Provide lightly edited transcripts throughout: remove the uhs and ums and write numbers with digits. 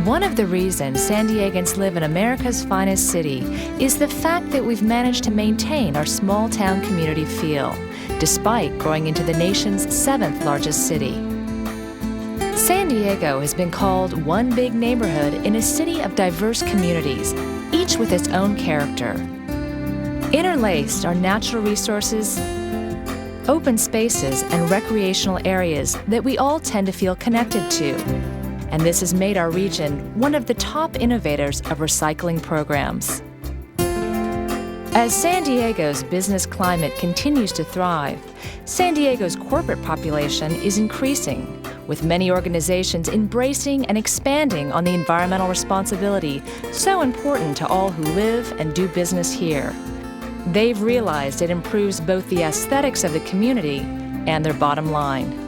One of the reasons San Diegans live in America's finest city is the fact that we've managed to maintain our small town community feel, despite growing into the nation's 7th largest city. San Diego has been called one big neighborhood in a city of diverse communities, each with its own character. Interlaced are natural resources, open spaces, and recreational areas that we all tend to feel connected to. And this has made our region one of the top innovators of recycling programs. As San Diego's business climate continues to thrive, San Diego's corporate population is increasing, with many organizations embracing and expanding on the environmental responsibility so important to all who live and do business here. They've realized it improves both the aesthetics of the community and their bottom line.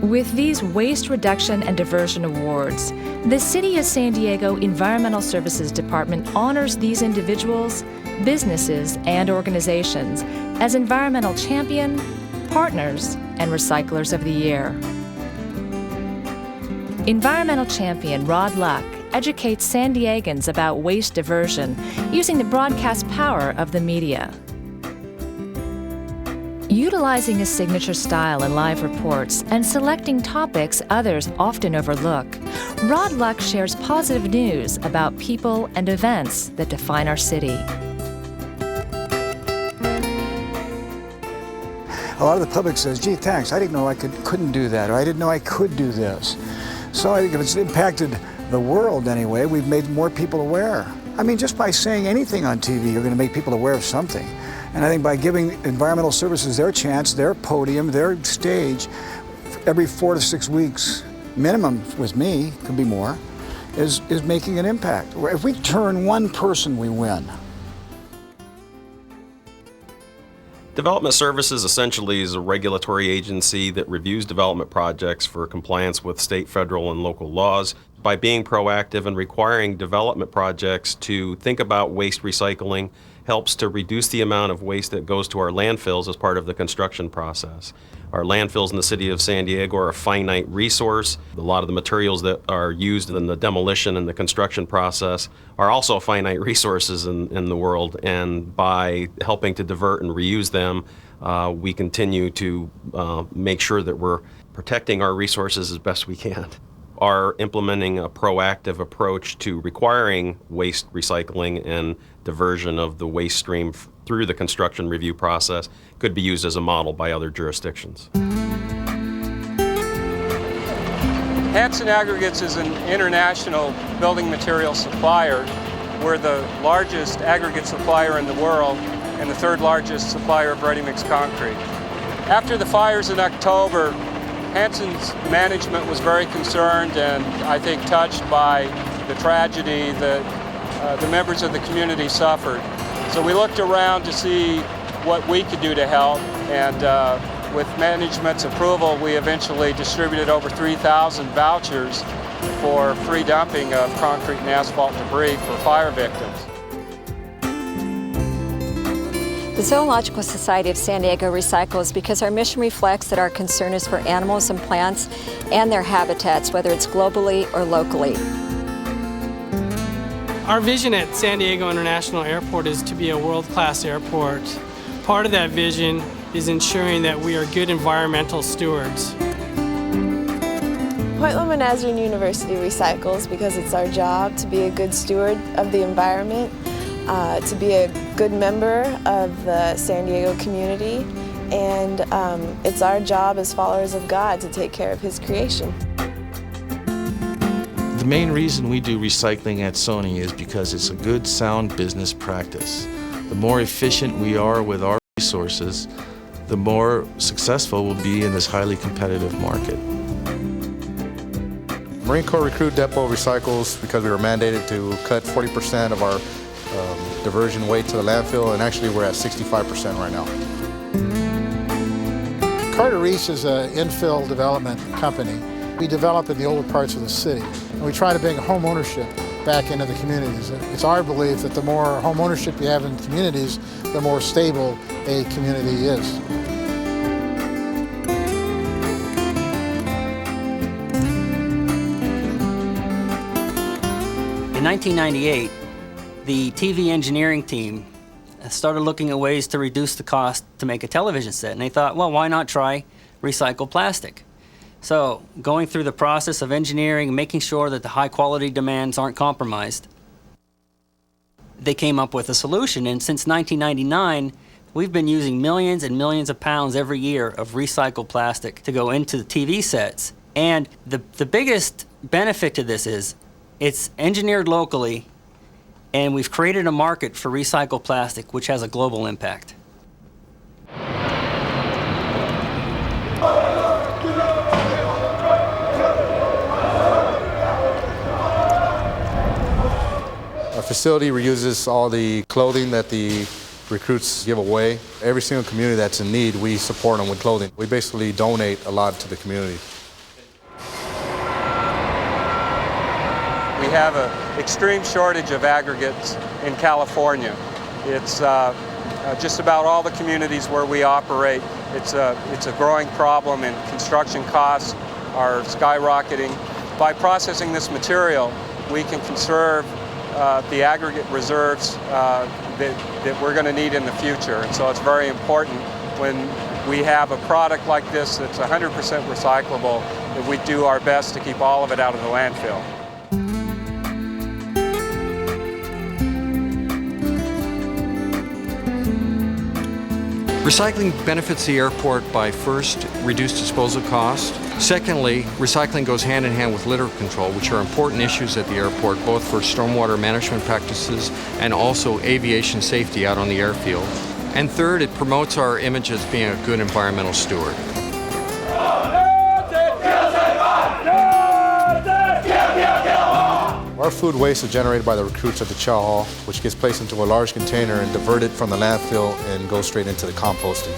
With these Waste Reduction and Diversion Awards, the City of San Diego Environmental Services Department honors these individuals, businesses, and organizations as Environmental Champion, Partners, and Recyclers of the Year. Environmental Champion Rod Luck educates San Diegans about waste diversion using the broadcast power of the media. Utilizing his signature style in live reports and selecting topics others often overlook, Rod Luck shares positive news about people and events that define our city. A lot of the public says, gee, thanks, I didn't know I couldn't do that, or I didn't know I could do this. So I think if it's impacted the world anyway, we've made more people aware. I mean, just by saying anything on TV, you're going to make people aware of something. And I think by giving environmental services their chance, their podium, their stage, every 4 to 6 weeks, minimum with me, could be more, is making an impact. If we turn one person, we win. Development Services essentially is a regulatory agency that reviews development projects for compliance with state, federal, and local laws. By being proactive and requiring development projects to think about waste recycling helps to reduce the amount of waste that goes to our landfills as part of the construction process. Our landfills in the city of San Diego are a finite resource. A lot of the materials that are used in the demolition and the construction process are also finite resources in the world, and by helping to divert and reuse them, we continue to make sure that we're protecting our resources as best we can. Are implementing a proactive approach to requiring waste recycling and diversion of the waste stream through the construction review process could be used as a model by other jurisdictions. Hanson Aggregates is an international building material supplier. We're the largest aggregate supplier in the world and the 3rd largest supplier of ready-mix concrete. After the fires in October, Hanson's management was very concerned and I think touched by the tragedy that the members of the community suffered. So we looked around to see what we could do to help, and with management's approval, we eventually distributed over 3,000 vouchers for free dumping of concrete and asphalt debris for fire victims. The Zoological Society of San Diego recycles because our mission reflects that our concern is for animals and plants and their habitats, whether it's globally or locally. Our vision at San Diego International Airport is to be a world-class airport. Part of that vision is ensuring that we are good environmental stewards. Point Loma Nazarene University recycles because it's our job to be a good steward of the environment, to be a good member of the San Diego community, and it's our job as followers of God to take care of His creation. The main reason we do recycling at Sony is because it's a good, sound business practice. The more efficient we are with our resources, the more successful we'll be in this highly competitive market. Marine Corps Recruit Depot recycles because we were mandated to cut 40% of our diversion weight to the landfill, and actually we're at 65% right now. Carter Reese is an infill development company. We develop in the older parts of the city, and we try to bring home ownership back into the communities. It's our belief that the more home ownership you have in communities, the more stable a community is. 1998, the TV engineering team started looking at ways to reduce the cost to make a television set, and they thought, well, why not try recycled plastic? So, going through the process of engineering and making sure that the high-quality demands aren't compromised, they came up with a solution, and since 1999, we've been using millions and millions of pounds every year of recycled plastic to go into the TV sets. And the biggest benefit to this is it's engineered locally, and we've created a market for recycled plastic, which has a global impact. Our facility reuses all the clothing that the recruits give away. Every single community that's in need, we support them with clothing. We basically donate a lot to the community. We have an extreme shortage of aggregates in California. It's just about all the communities where we operate. It's a growing problem, and construction costs are skyrocketing. By processing this material, we can conserve the aggregate reserves that we're going to need in the future. And so it's very important when we have a product like this that's 100% recyclable that we do our best to keep all of it out of the landfill. Recycling benefits the airport by first, reduced disposal cost. Secondly, recycling goes hand in hand with litter control, which are important issues at the airport, both for stormwater management practices and also aviation safety out on the airfield. And third, it promotes our image as being a good environmental steward. Our food waste is generated by the recruits at the chow hall, which gets placed into a large container and diverted from the landfill and goes straight into the composting.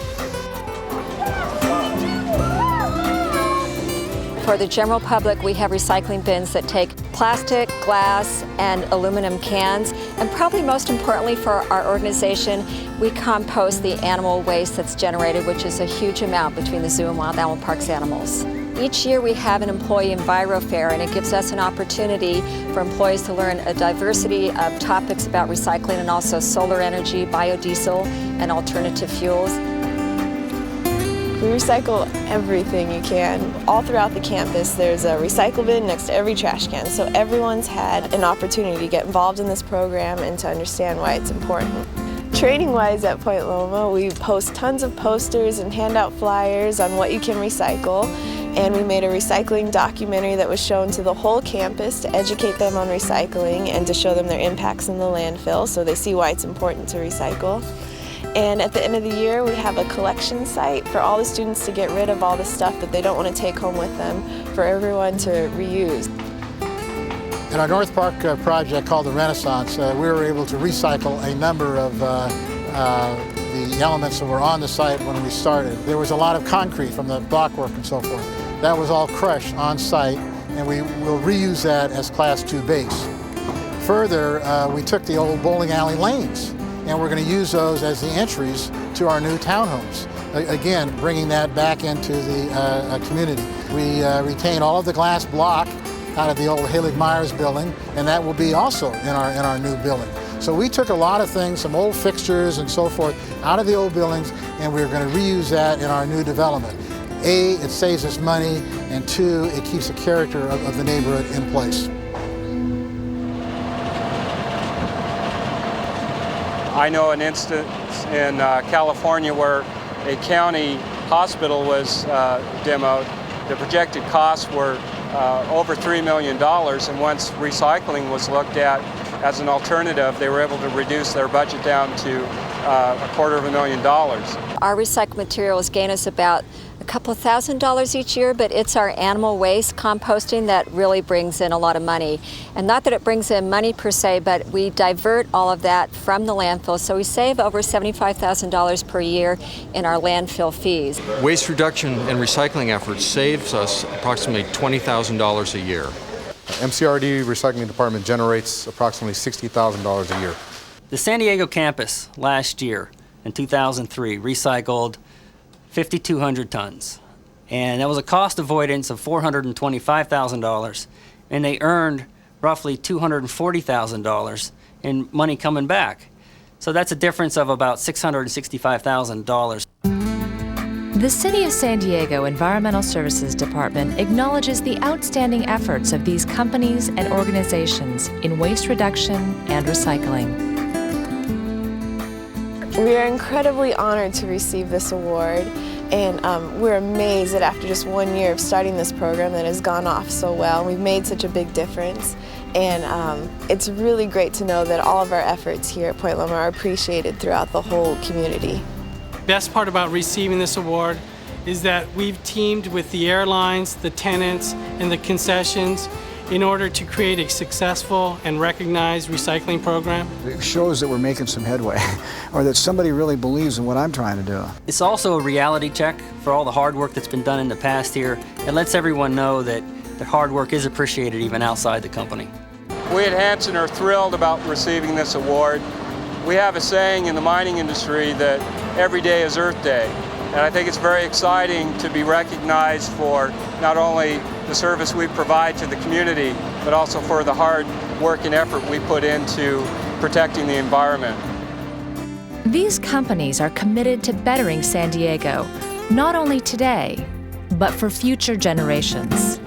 For the general public, we have recycling bins that take plastic, glass, and aluminum cans. And probably most importantly for our organization, we compost the animal waste that's generated, which is a huge amount between the zoo and wild animal parks animals. Each year we have an employee Enviro Fair, and it gives us an opportunity for employees to learn a diversity of topics about recycling and also solar energy, biodiesel, and alternative fuels. We recycle everything you can. All throughout the campus, there's a recycle bin next to every trash can, so everyone's had an opportunity to get involved in this program and to understand why it's important. Training-wise at Point Loma, we post tons of posters and hand out flyers on what you can recycle. And we made a recycling documentary that was shown to the whole campus to educate them on recycling and to show them their impacts in the landfill so they see why it's important to recycle. And at the end of the year, we have a collection site for all the students to get rid of all the stuff that they don't want to take home with them for everyone to reuse. In our North Park project called the Renaissance, we were able to recycle a number of the elements that were on the site when we started. There was a lot of concrete from the blockwork and so forth. That was all crushed on site, and we will reuse that as Class 2 base. Further, we took the old bowling alley lanes, and we're going to use those as the entries to our new townhomes. Again, bringing that back into the community. We retain all of the glass block out of the old Halig Myers building, and that will be also in our new building. So we took a lot of things, some old fixtures and so forth, out of the old buildings, and we're going to reuse that in our new development. A, it saves us money, and two, it keeps the character of the neighborhood in place. I know an instance in California where a county hospital was demoed. The projected costs were over $3 million, and once recycling was looked at as an alternative, they were able to reduce their budget down to $250,000. Our recycled materials gain us about a couple $1,000s each year, but it's our animal waste composting that really brings in a lot of money. And not that it brings in money per se, but we divert all of that from the landfill, so we save over $75,000 per year in our landfill fees. Waste reduction and recycling efforts saves us approximately $20,000 a year. MCRD Recycling Department generates approximately $60,000 a year. The San Diego campus last year, in 2003, recycled 5,200 tons. And that was a cost avoidance of $425,000. And they earned roughly $240,000 in money coming back. So that's a difference of about $665,000. The City of San Diego Environmental Services Department acknowledges the outstanding efforts of these companies and organizations in waste reduction and recycling. We are incredibly honored to receive this award, and we're amazed that after just 1 year of starting this program that has gone off so well, we've made such a big difference. And it's really great to know that all of our efforts here at Point Loma are appreciated throughout the whole community. Best part about receiving this award is that we've teamed with the airlines, the tenants, and the concessions in order to create a successful and recognized recycling program. It shows that we're making some headway, or that somebody really believes in what I'm trying to do. It's also a reality check for all the hard work that's been done in the past here. It lets everyone know that their hard work is appreciated even outside the company. We at Hanson are thrilled about receiving this award. We have a saying in the mining industry that every day is Earth Day. And I think it's very exciting to be recognized for not only the service we provide to the community, but also for the hard work and effort we put into protecting the environment. These companies are committed to bettering San Diego, not only today, but for future generations.